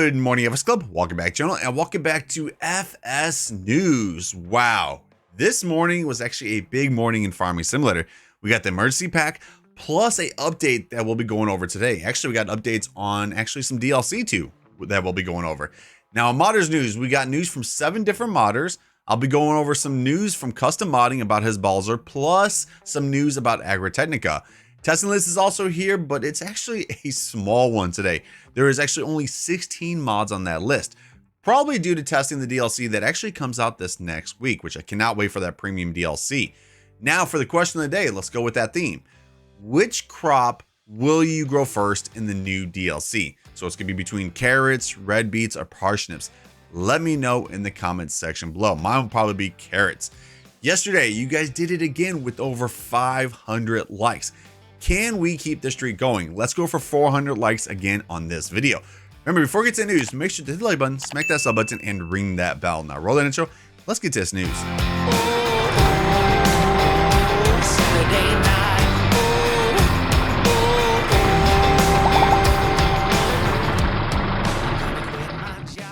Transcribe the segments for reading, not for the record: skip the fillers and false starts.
Good morning, FSClub. Welcome back, channel, and welcome back to FS News. Wow, this morning was actually a big morning in Farming Simulator. We got the emergency pack plus a update that we'll be going over today. Actually, we got updates on some DLC too that we'll be going over. Now, modders news, we got news from 7 different modders. I'll be going over some news from custom modding about his Balzer, plus some news about Agritechnica. Testing list is also here, but it's actually a small one today. There is actually only 16 mods on that list, probably due to testing the DLC that actually comes out this next week, which I cannot wait for that premium DLC. Now for the question of the day, let's go with that theme. Which crop will you grow first in the new DLC? So it's gonna be between carrots, red beets, or parsnips. Let me know in the comments section below. Mine will probably be carrots. Yesterday, you guys did it again with over 500 likes. Can we keep the streak going? Let's go for 400 likes again on this video. Remember, before we get to the news, make sure to hit the like button, smack that sub button, and ring that bell. Now roll that intro. Let's get to this news.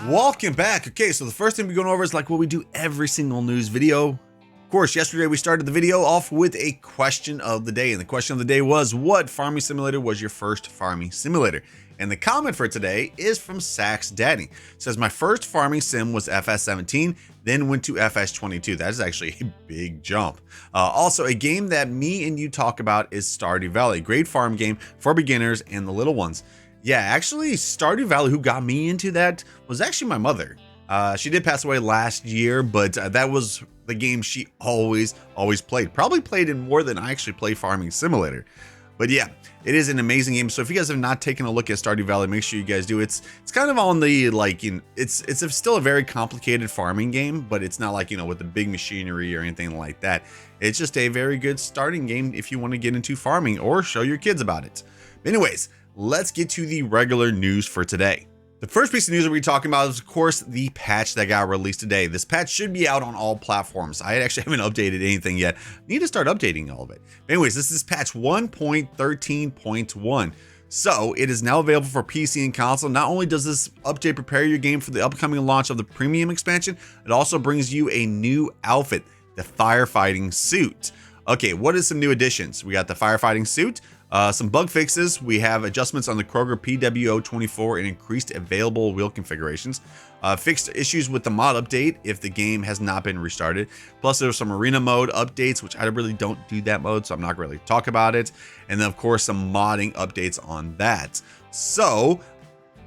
Welcome back. Okay, so the first thing we're going over is like what we do every single news video. Of course, yesterday we started the video off with a question of the day, and the question of the day was, what farming simulator was your first farming simulator? And the comment for today is from Sax Daddy. It says, my first farming sim was FS17, then went to FS22. That is actually a big jump. Also, a game that me and you talk about is Stardew Valley, great farm game for beginners and the little ones. Yeah, actually, Stardew Valley, who got me into that was actually my mother. She did pass away last year, but that was the game she always played. Probably played it more than I actually play Farming Simulator. But yeah, it is an amazing game. So if you guys have not taken a look at Stardew Valley, make sure you guys do. It's kind of on the it's still a very complicated farming game, but it's not like, with the big machinery or anything like that. It's just a very good starting game if you want to get into farming or show your kids about it. But anyways, let's get to the regular news for today. The first piece of news that we're talking about is, of course, the patch that got released today. This patch should be out on all platforms. I actually haven't updated anything yet. Need to start updating all of it. Anyways, this is patch 1.13.1. So it is now available for PC and console. Not only does this update prepare your game for the upcoming launch of the premium expansion, it also brings you a new outfit, the firefighting suit. Okay, what is some new additions? We got the firefighting suit. Some bug fixes. We have adjustments on the Kroger PWO24 and increased available wheel configurations. Fixed issues with the mod update if the game has not been restarted. Plus there's some arena mode updates, which I really don't do that mode, so I'm not really talk about it. And then of course some modding updates on that. So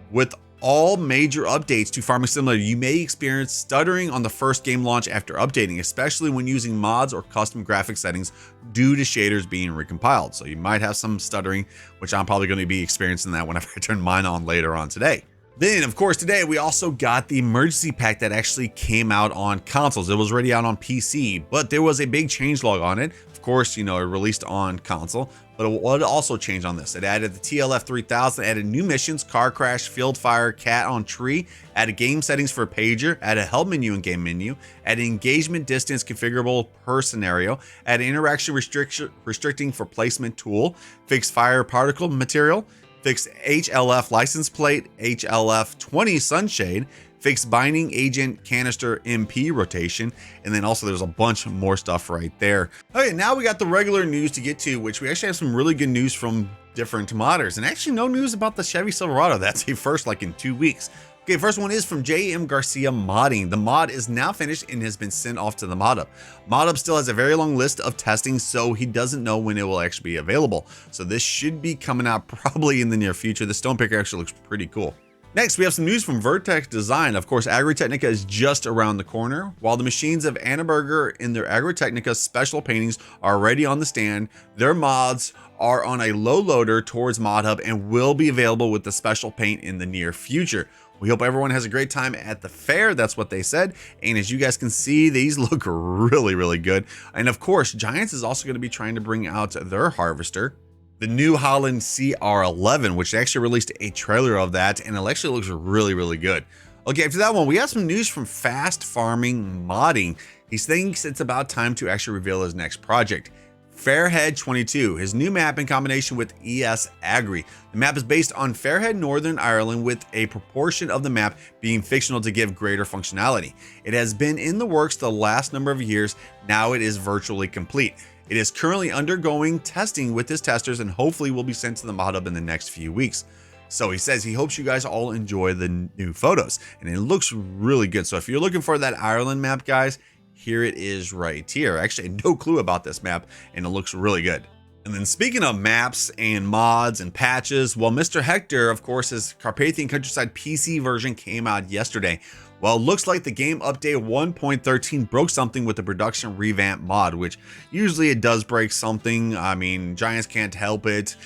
with all major updates to Farming Simulator, you may experience stuttering on the first game launch after updating, especially when using mods or custom graphic settings due to shaders being recompiled. So you might have some stuttering, which I'm probably going to be experiencing that whenever I turn mine on later on today. Then, of course, today we also got the emergency pack that actually came out on consoles. It was already out on PC, but there was a big changelog on it. Of course, it released on console, but what also changed on this? It added the TLF 3000, added new missions, car crash, field fire, cat on tree, added game settings for pager, added help menu and game menu, added engagement distance configurable per scenario, added interaction restricting for placement tool, fixed fire particle material, fixed HLF license plate, HLF 20 sunshade, fixed binding agent canister MP rotation, and then also there's a bunch more stuff right there. Okay, now we got the regular news to get to, which we actually have some really good news from different modders, and actually no news about the Chevy Silverado. That's a first like in 2 weeks. Okay, first one is from JM Garcia Modding. The mod is now finished and has been sent off to the ModHub. ModHub still has a very long list of testing, so he doesn't know when it will actually be available. So this should be coming out probably in the near future. The stone picker actually looks pretty cool. Next, we have some news from Vertex Design. Of course, Agritechnica is just around the corner. While the machines of Annaberger in their Agritechnica special paintings are already on the stand, their mods are on a low loader towards ModHub and will be available with the special paint in the near future. We hope everyone has a great time at the fair. That's what they said. And as you guys can see, these look really good. And of course, Giants is also going to be trying to bring out their harvester, the New Holland CR11, which they actually released a trailer of that, and it actually looks really good. Okay, after that one, we have some news from Fast Farming Modding. He thinks it's about time to actually reveal his next project. Fairhead 22, his new map in combination with ES Agri. The map is based on Fairhead, Northern Ireland, with a proportion of the map being fictional to give greater functionality. It has been in the works the last number of years, now it is virtually complete. It is currently undergoing testing with his testers and hopefully will be sent to the mod hub in the next few weeks. So he says he hopes you guys all enjoy the new photos, and it looks really good. So if you're looking for that Ireland map, guys, here it is right here. Actually, I had no clue about this map, and it looks really good. And then speaking of maps and mods and patches, well, Mr. Hector, of course, his Carpathian Countryside PC version came out yesterday. Well, it looks like the game update 1.13 broke something with the production revamp mod, which usually it does break something. I mean, giants can't help it.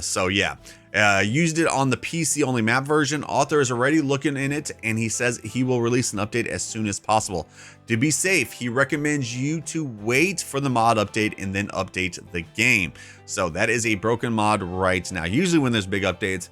So yeah, used it on the PC only map version. Author is already looking in it, and he says he will release an update as soon as possible. To be safe, he recommends you to wait for the mod update and then update the game. So that is a broken mod right now. Usually when there's big updates,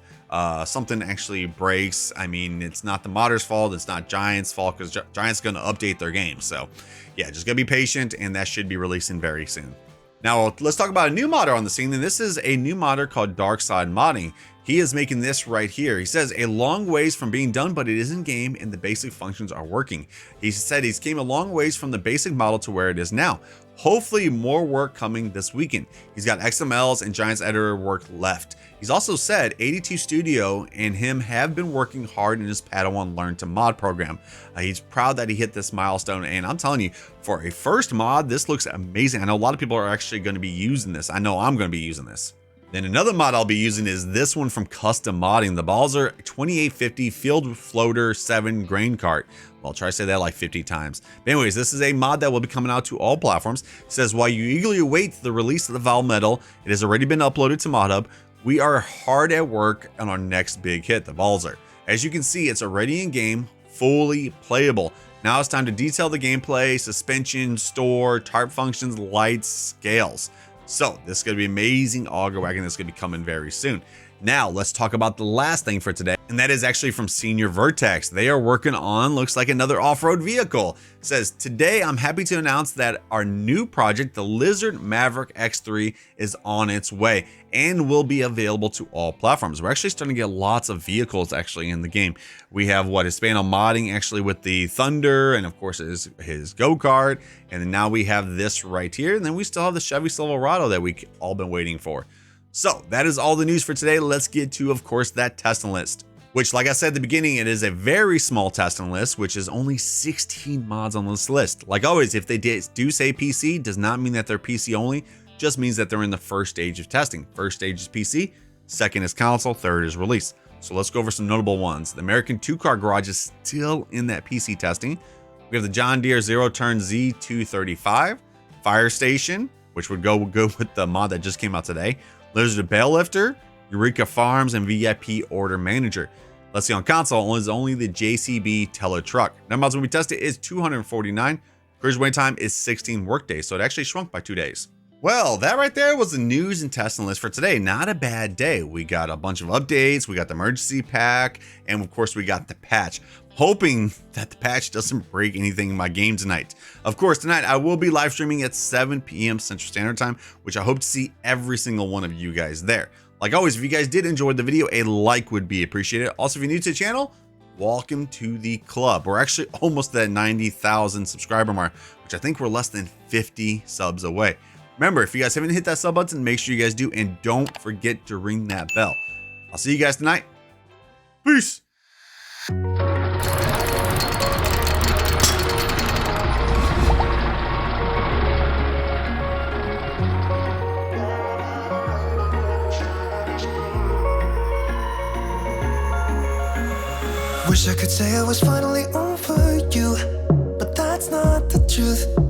something actually breaks. I mean, it's not the modder's fault, it's not Giant's fault, because Giant's going to update their game. So yeah, just gotta be patient, and that should be releasing very soon. Now let's talk about a new modder on the scene, and this is a new modder called Dark Side Modding. He is making this right here. He says a long ways from being done, but it is in game and the basic functions are working. He said he's came a long ways from the basic model to where it is now. Hopefully more work coming this weekend. He's got XMLs and Giants editor work left. He's also said 82 Studio and him have been working hard in his Padawan Learn to Mod program. He's proud that he hit this milestone, and I'm telling you, for a first mod, this looks amazing. I know a lot of people are actually going to be using this. I know I'm going to be using this. Then another mod I'll be using is this one from Custom Modding, the Balzer 2850 Field Floater 7 Grain Cart. Well, I'll try to say that like 50 times. But anyways, this is a mod that will be coming out to all platforms. It says, while you eagerly await the release of the Val Metal, it has already been uploaded to ModHub. We are hard at work on our next big hit, the Balzer. As you can see, it's already in game, fully playable. Now it's time to detail the gameplay, suspension, store, tarp functions, lights, scales. So this is going to be amazing auger wagon that's going to be coming very soon. Now let's talk about the last thing for today, and that is actually from Senior Vertex. They are working on, looks like, another off-road vehicle. It says, today I'm happy to announce that our new project, the Lizard Maverick X3, is on its way and will be available to all platforms. We're actually starting to get lots of vehicles actually in the game. We have Hispano modding actually with the Thunder, and of course his go-kart, and then now we have this right here, and then we still have the Chevy Silverado that we all been waiting for. So that is all the news for today. Let's get to, of course, that testing list, which, like I said at the beginning, it is a very small testing list, which is only 16 mods on this list. Like always, if they do say PC, does not mean that they're PC only, just means that they're in the first stage of testing. First stage is PC, second is console, third is release. So let's go over some notable ones. The American 2-Car Garage is still in that PC testing. We have the John Deere Zero Turn Z235, Fire Station, which would go good with the mod that just came out today. Lizard Bale Lifter, Eureka Farms, and VIP Order Manager. Let's see, on console is only the JCB Teller Truck. Now mods when we test it is 249. Cruise wait time is 16 workdays, so it actually shrunk by 2 days. Well, that right there was the news and testing list for today. Not a bad day. We got a bunch of updates, we got the emergency pack, and of course we got the patch. Hoping that the patch doesn't break anything in my game tonight. Of course, tonight I will be live streaming at 7 p.m. Central Standard Time, which I hope to see every single one of you guys there. Like always, if you guys did enjoy the video, a like would be appreciated. Also, if you're new to the channel, welcome to the club. We're actually almost at 90,000 subscriber mark, which I think we're less than 50 subs away. Remember, if you guys haven't hit that sub button, make sure you guys do, and don't forget to ring that bell. I'll see you guys tonight. Peace. Wish I could say I was finally over you, but that's not the truth.